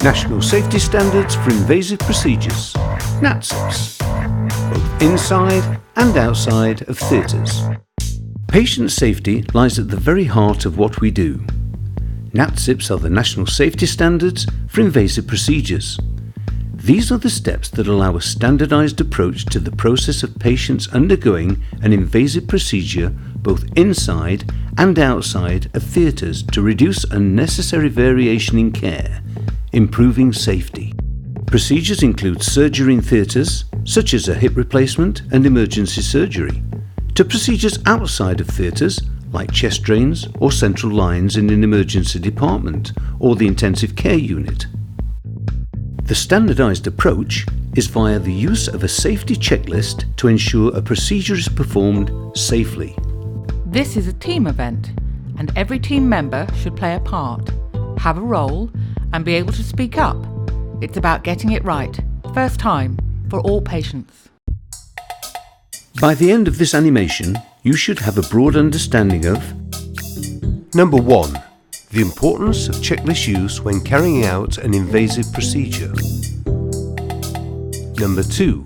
National Safety Standards for Invasive Procedures, NatSSIPs, both inside and outside of theatres. Patient safety lies at the very heart of what we do. NatSSIPs are the National Safety Standards for Invasive Procedures. These are the steps that allow a standardised approach to the process of patients undergoing an invasive procedure both inside and outside of theatres to reduce unnecessary variation in care, improving safety. Procedures include surgery in theatres, such as a hip replacement and emergency surgery, to procedures outside of theatres, like chest drains or central lines in an emergency department or the intensive care unit. The standardised approach is via the use of a safety checklist to ensure a procedure is performed safely. This is a team event, and every team member should play a part, have a role, and be able to speak up. It's about getting it right, first time, for all patients. By the end of this animation, you should have a broad understanding of Number 1. The importance of checklist use when carrying out an invasive procedure. Number 2.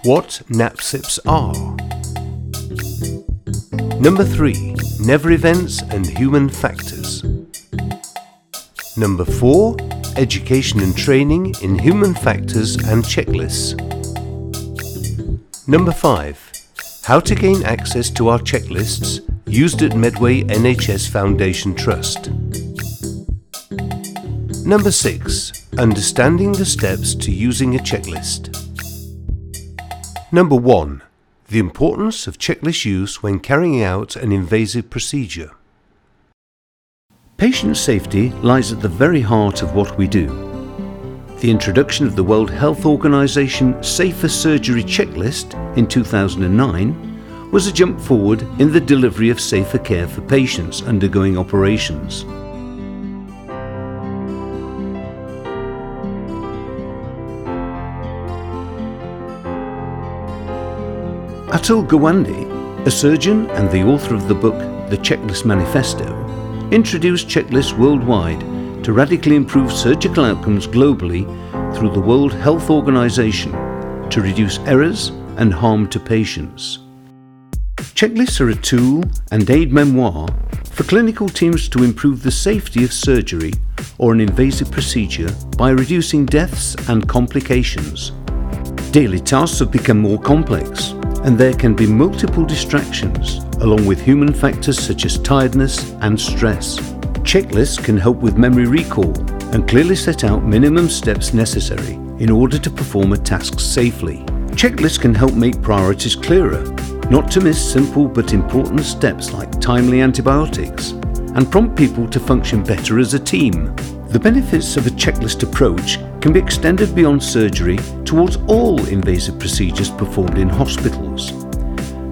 What NatSSIPs are. Number 3. Never events and human factors. Number 4. Education and training in human factors and checklists. Number 5. How to gain access to our checklists used at Medway NHS Foundation Trust. Number 6. Understanding the steps to using a checklist. Number 1. The importance of checklist use when carrying out an invasive procedure. Patient safety lies at the very heart of what we do. The introduction of the World Health Organization Safer Surgery Checklist in 2009 was a jump forward in the delivery of safer care for patients undergoing operations. Atul Gawande, a surgeon and the author of the book The Checklist Manifesto, introduced checklists worldwide to radically improve surgical outcomes globally through the World Health Organization to reduce errors and harm to patients. Checklists are a tool and aid memoir for clinical teams to improve the safety of surgery or an invasive procedure by reducing deaths and complications. Daily tasks have become more complex, and there can be multiple distractions, along with human factors such as tiredness and stress. Checklists can help with memory recall and clearly set out minimum steps necessary in order to perform a task safely. Checklists can help make priorities clearer, not to miss simple but important steps like timely antibiotics, and prompt people to function better as a team. The benefits of a checklist approach can be extended beyond surgery towards all invasive procedures performed in hospitals.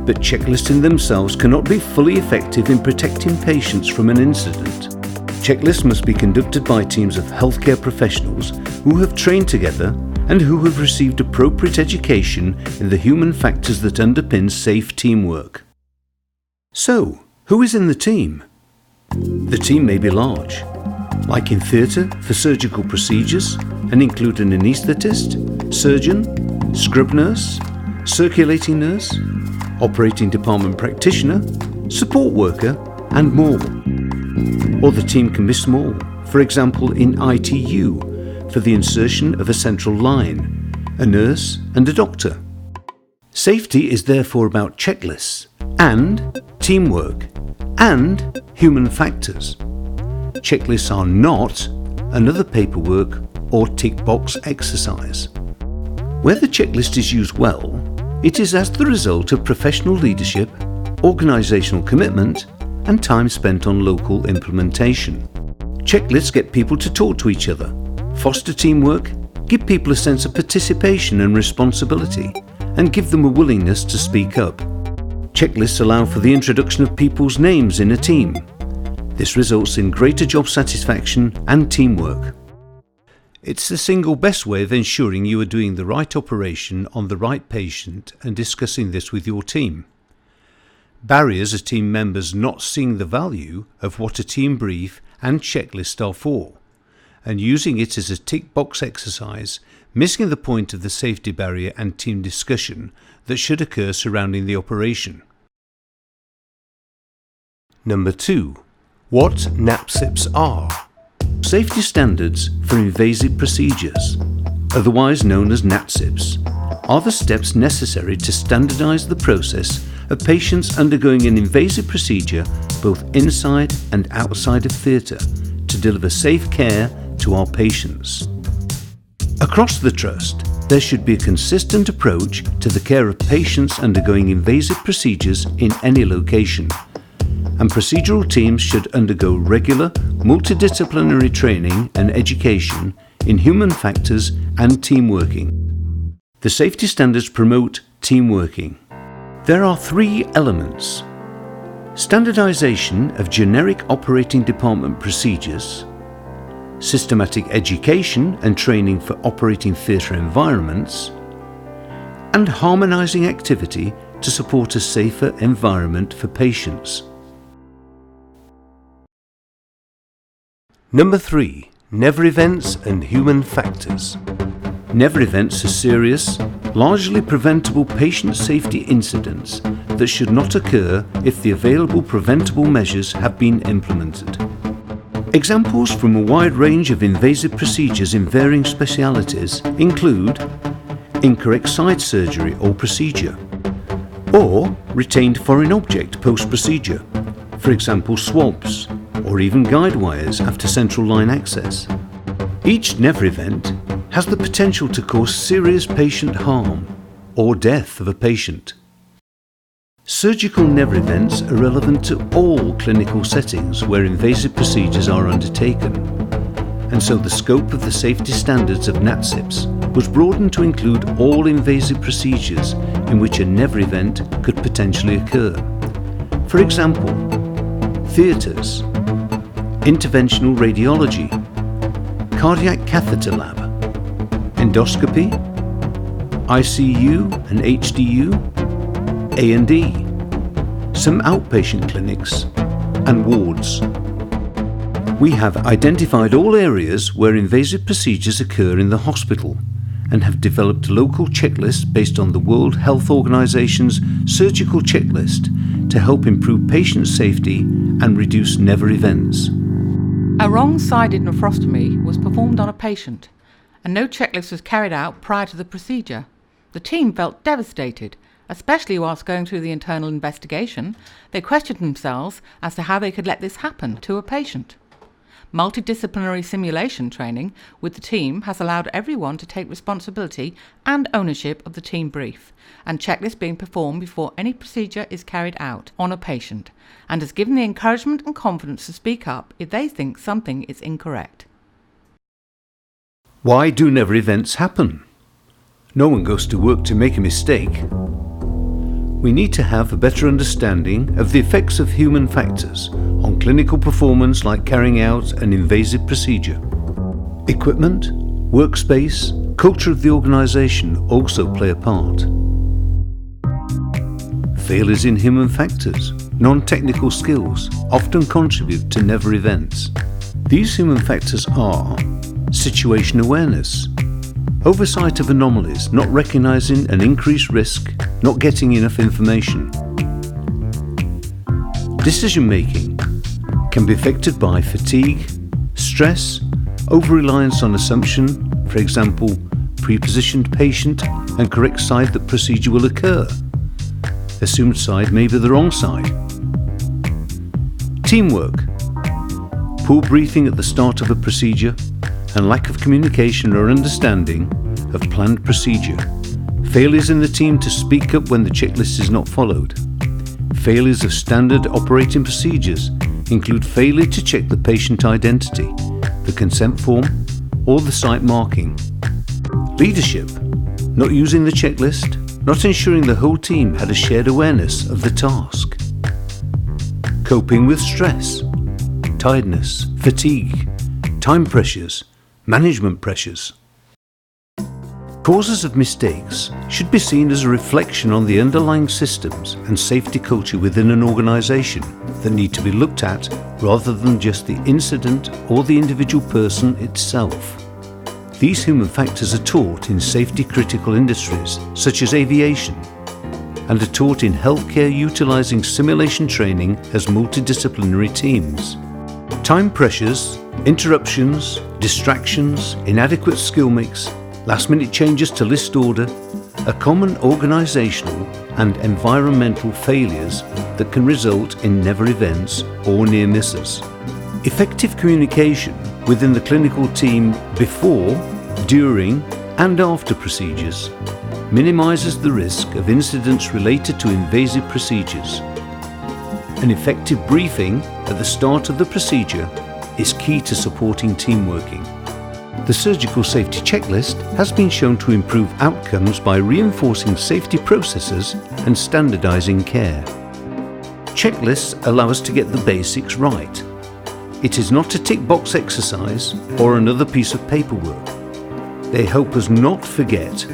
But checklists in themselves cannot be fully effective in protecting patients from an incident. Checklists must be conducted by teams of healthcare professionals who have trained together and who have received appropriate education in the human factors that underpin safe teamwork. So, who is in the team? The team may be large, like in theatre for surgical procedures, and include an anaesthetist, surgeon, scrub nurse, circulating nurse, operating department practitioner, support worker, and more. Or the team can be small, for example in ITU, for the insertion of a central line, a nurse and a doctor. Safety is therefore about checklists, and teamwork, and human factors. Checklists are not another paperwork or tick box exercise. Where the checklist is used well, it is as the result of professional leadership, organisational commitment, and time spent on local implementation. Checklists get people to talk to each other, foster teamwork, give people a sense of participation and responsibility, and give them a willingness to speak up. Checklists allow for the introduction of people's names in a team. This results in greater job satisfaction and teamwork. It's the single best way of ensuring you are doing the right operation on the right patient and discussing this with your team. Barriers are team members not seeing the value of what a team brief and checklist are for, and using it as a tick box exercise, missing the point of the safety barrier and team discussion that should occur surrounding the operation. Number 2. What NatSSIPs are. Safety standards for invasive procedures, otherwise known as NatSSIPs, are the steps necessary to standardise the process of patients undergoing an invasive procedure both inside and outside of theatre to deliver safe care to our patients. Across the Trust, there should be a consistent approach to the care of patients undergoing invasive procedures in any location, and procedural teams should undergo regular, multidisciplinary training and education in human factors and team working. The safety standards promote team working. There are 3 elements: standardization of generic operating department procedures, systematic education and training for operating theatre environments, and harmonizing activity to support a safer environment for patients. Number 3. Never events and human factors. Never events are serious, largely preventable patient safety incidents that should not occur if the available preventable measures have been implemented. Examples from a wide range of invasive procedures in varying specialities include incorrect side surgery or procedure, or retained foreign object post-procedure, for example swabs, or even guide wires after central line access. Each never event has the potential to cause serious patient harm or death of a patient. Surgical never events are relevant to all clinical settings where invasive procedures are undertaken, and so the scope of the safety standards of NatSSIPs was broadened to include all invasive procedures in which a never event could potentially occur. For example, theatres, interventional radiology, cardiac catheter lab, endoscopy, ICU and HDU, A&E, some outpatient clinics, and wards. We have identified all areas where invasive procedures occur in the hospital and have developed local checklists based on the World Health Organization's surgical checklist to help improve patient safety and reduce never events. A wrong-sided nephrostomy was performed on a patient, and no checklist was carried out prior to the procedure. The team felt devastated, especially whilst going through the internal investigation. They questioned themselves as to how they could let this happen to a patient. Multidisciplinary simulation training with the team has allowed everyone to take responsibility and ownership of the team brief, and checklists being performed before any procedure is carried out on a patient, and has given the encouragement and confidence to speak up if they think something is incorrect. Why do never events happen? No one goes to work to make a mistake. We need to have a better understanding of the effects of human factors on clinical performance, like carrying out an invasive procedure. Equipment, workspace, culture of the organisation also play a part. Failures in human factors, non-technical skills often contribute to never events. These human factors are situation awareness, oversight of anomalies, not recognising an increased risk, not getting enough information. Decision making can be affected by fatigue, stress, over-reliance on assumption, for example, prepositioned patient and correct side that procedure will occur. Assumed side may be the wrong side. Teamwork, poor briefing at the start of a procedure, and lack of communication or understanding of planned procedure. Failures in the team to speak up when the checklist is not followed. Failures of standard operating procedures include failure to check the patient identity, the consent form, or the site marking. Leadership, not using the checklist, not ensuring the whole team had a shared awareness of the task. Coping with stress, tiredness, fatigue, time pressures, management pressures. Causes of mistakes should be seen as a reflection on the underlying systems and safety culture within an organisation that need to be looked at rather than just the incident or the individual person itself. These human factors are taught in safety-critical industries such as aviation and are taught in healthcare utilising simulation training as multidisciplinary teams. Time pressures, interruptions, distractions, inadequate skill mix, last-minute changes to list order are common organisational and environmental failures that can result in never events or near misses. Effective communication within the clinical team before, during and after procedures minimises the risk of incidents related to invasive procedures. An effective briefing at the start of the procedure is key to supporting team working. The surgical safety checklist has been shown to improve outcomes by reinforcing safety processes and standardising care. Checklists allow us to get the basics right. It is not a tick box exercise or another piece of paperwork. They help us not forget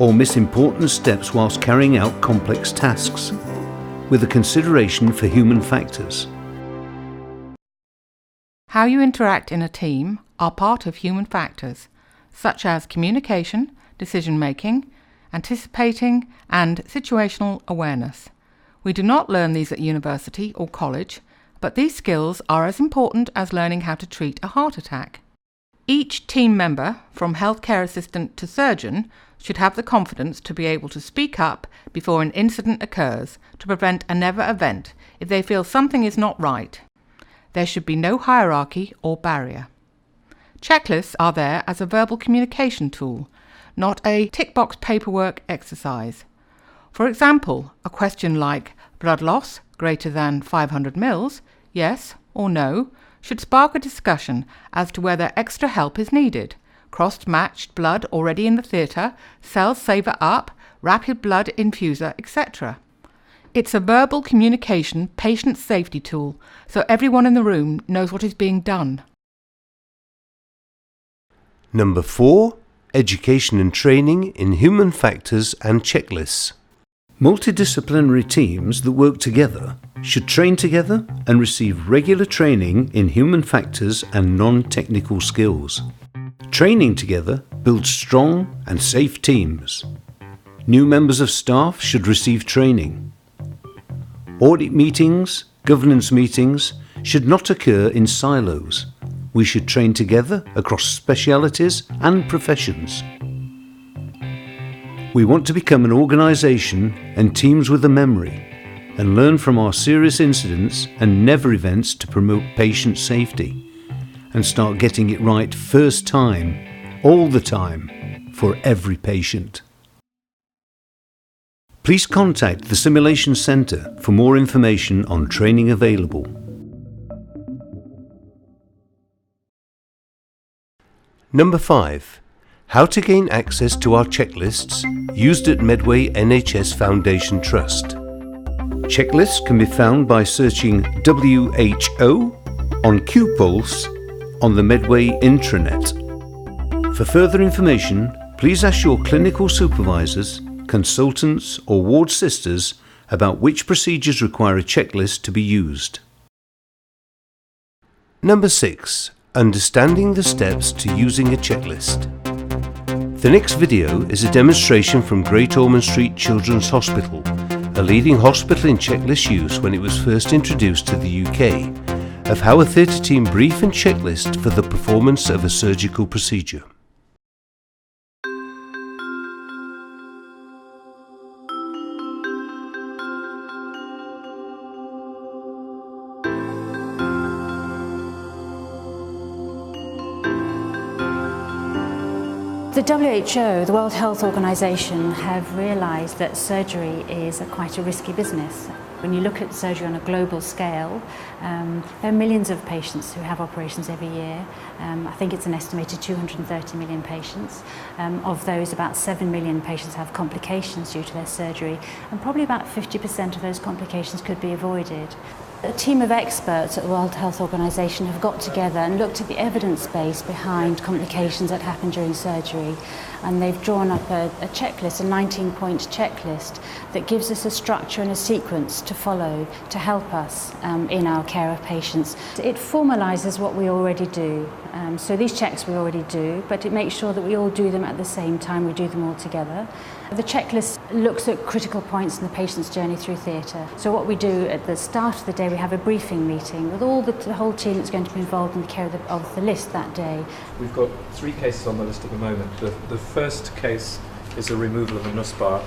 or miss important steps whilst carrying out complex tasks, with a consideration for human factors. How you interact in a team are part of human factors, such as communication, decision-making, anticipating, and situational awareness. We do not learn these at university or college, but these skills are as important as learning how to treat a heart attack. Each team member, from healthcare assistant to surgeon, should have the confidence to be able to speak up before an incident occurs to prevent a never event if they feel something is not right. There should be no hierarchy or barrier. Checklists are there as a verbal communication tool, not a tick-box paperwork exercise. For example, a question like blood loss greater than 500 mils, yes or no, should spark a discussion as to whether extra help is needed. Cross-matched blood already in the theatre, cells saver up, rapid blood infuser, etc. It's a verbal communication patient safety tool, so everyone in the room knows what is being done. Number 4. Education and training in human factors and checklists. Multidisciplinary teams that work together should train together and receive regular training in human factors and non-technical skills. Training together builds strong and safe teams. New members of staff should receive training. Audit meetings, governance meetings should not occur in silos. We should train together across specialities and professions. We want to become an organisation and teams with a memory and learn from our serious incidents and never events to promote patient safety and start getting it right first time, all the time, for every patient. Please contact the Simulation Centre for more information on training available. Number 5. How to gain access to our checklists used at Medway NHS Foundation Trust. Checklists can be found by searching WHO on QPulse on the Medway intranet. For further information, please ask your clinical supervisors, consultants or ward sisters about which procedures require a checklist to be used. Number 6. Understanding the steps to using a checklist. The next video is a demonstration from Great Ormond Street Children's Hospital, a leading hospital in checklist use when it was first introduced to the UK, of how a theatre team brief and checklist for the performance of a surgical procedure. The WHO, the World Health Organization, have realised that surgery is quite a risky business. When you look at surgery on a global scale, there are millions of patients who have operations every year. I think it's an estimated 230 million patients. Of those, about 7 million patients have complications due to their surgery, and probably about 50% of those complications could be avoided. A team of experts at the World Health Organization have got together and looked at the evidence base behind complications that happen during surgery, and they've drawn up a checklist, a 19-point checklist that gives us a structure and a sequence to follow to help us in our care of patients. It formalises what we already do. So these checks we already do, but it makes sure that we all do them at the same time, we do them all together. The checklist looks at critical points in the patient's journey through theatre. So what we do at the start of the day, we have a briefing meeting with all the whole team that's going to be involved in the care of the list that day. We've got 3 cases on the list at the moment. The first case is a removal of a NUS bar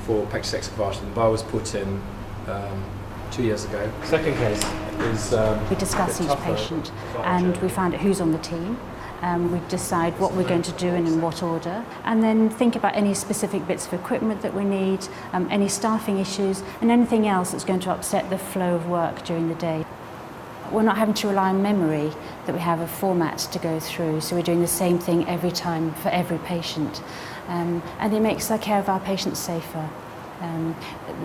for pectus excavatum. The bar was put in 2 years ago. Second case is we discuss each patient and we find out who's on the team. We decide what we're going to do and in what order, and then think about any specific bits of equipment that we need, any staffing issues, and anything else that's going to upset the flow of work during the day. We're not having to rely on memory, that we have a format to go through, so we're doing the same thing every time for every patient. And it makes the care of our patients safer.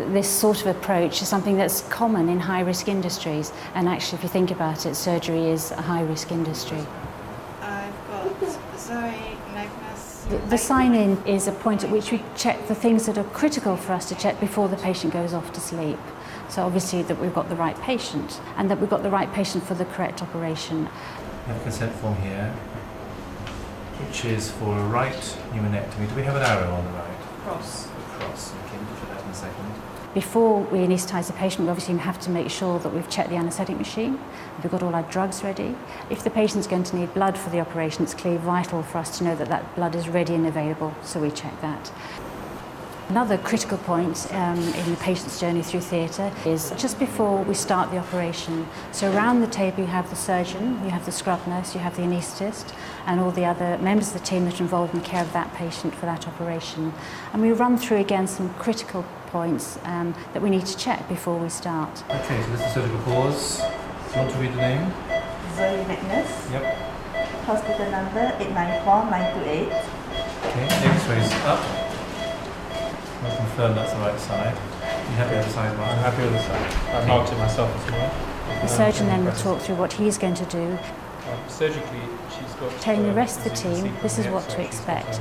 This sort of approach is something that's common in high-risk industries, and actually if you think about it, surgery is a high-risk industry. The sign-in is a point at which we check the things that are critical for us to check before the patient goes off to sleep. So obviously that we've got the right patient and that we've got the right patient for the correct operation. We have a consent form here, which is for a right pneumonectomy. Do we have an arrow on the right? Cross. A cross. Okay, we'll do that in a second. Before we anaesthetise the patient, we obviously have to make sure that we've checked the anaesthetic machine, we've got all our drugs ready. If the patient's going to need blood for the operation, it's clearly vital for us to know that that blood is ready and available, so we check that. Another critical point in the patient's journey through theatre is just before we start the operation. So around the table you have the surgeon, you have the scrub nurse, you have the anaesthetist and all the other members of the team that are involved in the care of that patient for that operation. And we run through again some critical points that we need to check before we start. Okay, so this is surgical pause. Do you want to read the name? Zoe Magnus. Yep. Hospital number 894928. Okay, X-rays up. We'll confirm that's the right side. You happy with the side, Mark? I'm happy with the side. I've marked it myself as well. The surgeon then will talk through what he's going to do. Surgically, she's got... Telling the rest of the team, this is what to expect.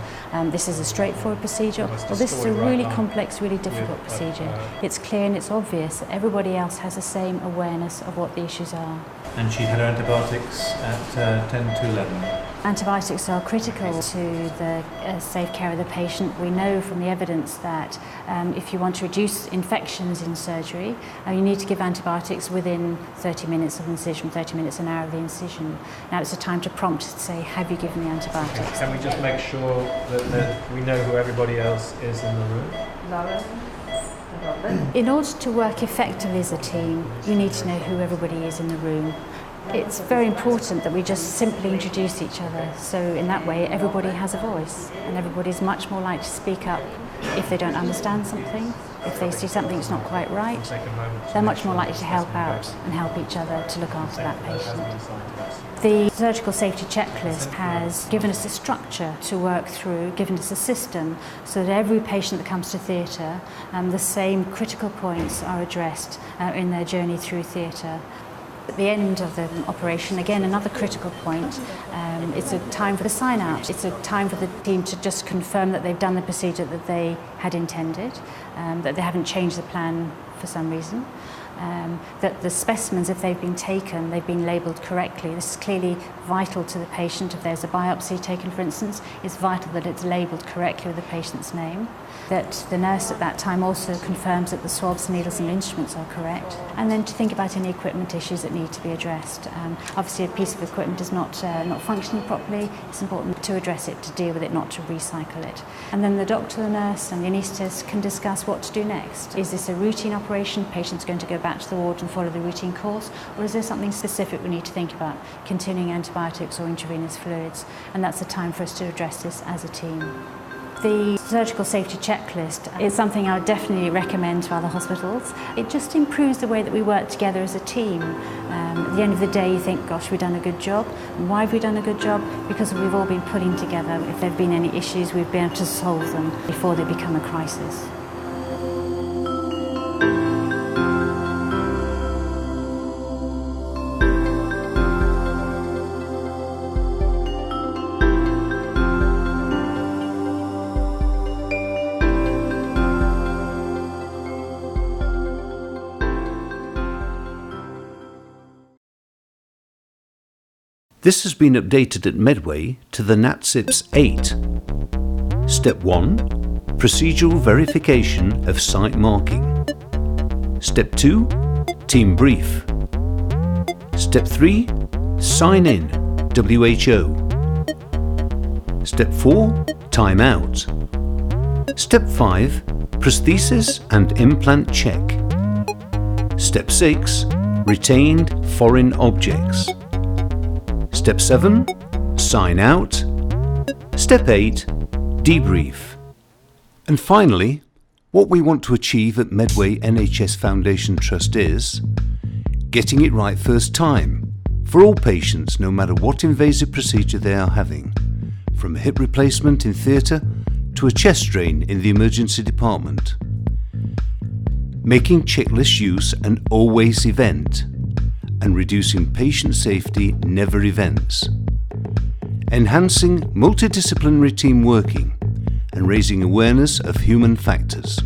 This is a straightforward procedure, or this is a really complex, really difficult procedure. It's clear and it's obvious that everybody else has the same awareness of what the issues are. And she had her antibiotics at 10 to 11. Antibiotics are critical to the safe care of the patient. We know from the evidence that if you want to reduce infections in surgery, you need to give antibiotics within 30 minutes of incision, 30 minutes an hour of the incision. Now it's a time to prompt to say, have you given the antibiotics? Can we just make sure that we know who everybody else is in the room? Lauren. Robert. In order to work effectively as a team, you need to know who everybody is in the room. It's very important that we just simply introduce each other, so in that way everybody has a voice and everybody's much more likely to speak up if they don't understand something, if they see something that's not quite right. They're much more likely to help out and help each other to look after that patient. The surgical safety checklist has given us a structure to work through, given us a system so that every patient that comes to theatre, the same critical points are addressed in their journey through theatre. At the end of the operation, again, another critical point, it's a time for the sign-out. It's a time for the team to just confirm that they've done the procedure that they had intended, that they haven't changed the plan for some reason, that the specimens, if they've been taken, they've been labelled correctly. This is clearly vital to the patient. If there's a biopsy taken, for instance, it's vital that it's labelled correctly with the patient's name, that the nurse at that time also confirms that the swabs, needles and instruments are correct, and then to think about any equipment issues that need to be addressed. Obviously a piece of equipment is not functioning properly, it's important to address it, to deal with it, not to recycle it. And then the doctor, the nurse and the anaesthetist can discuss what to do next. Is this a routine operation, patient's going to go back to the ward and follow the routine course, or is there something specific we need to think about, continuing antibiotics or intravenous fluids? And that's the time for us to address this as a team. The surgical safety checklist is something I would definitely recommend to other hospitals. It just improves the way that we work together as a team. At the end of the day you think, gosh, we've done a good job. And why have we done a good job? Because we've all been pulling together. If there have been any issues, we've been able to solve them before they become a crisis. This has been updated at Medway to the NatSSIPs 8. Step 1. Procedural verification of site marking. Step 2. Team brief. Step 3. Sign in, WHO. Step 4. Time out. Step 5. Prosthesis and implant check. Step 6. Retained foreign objects. Step 7. Sign out. Step 8. Debrief. And finally, what we want to achieve at Medway NHS Foundation Trust is getting it right first time for all patients, no matter what invasive procedure they are having, from a hip replacement in theatre to a chest drain in the emergency department. Making checklist use an always event and reducing patient safety never events. Enhancing multidisciplinary team working and raising awareness of human factors.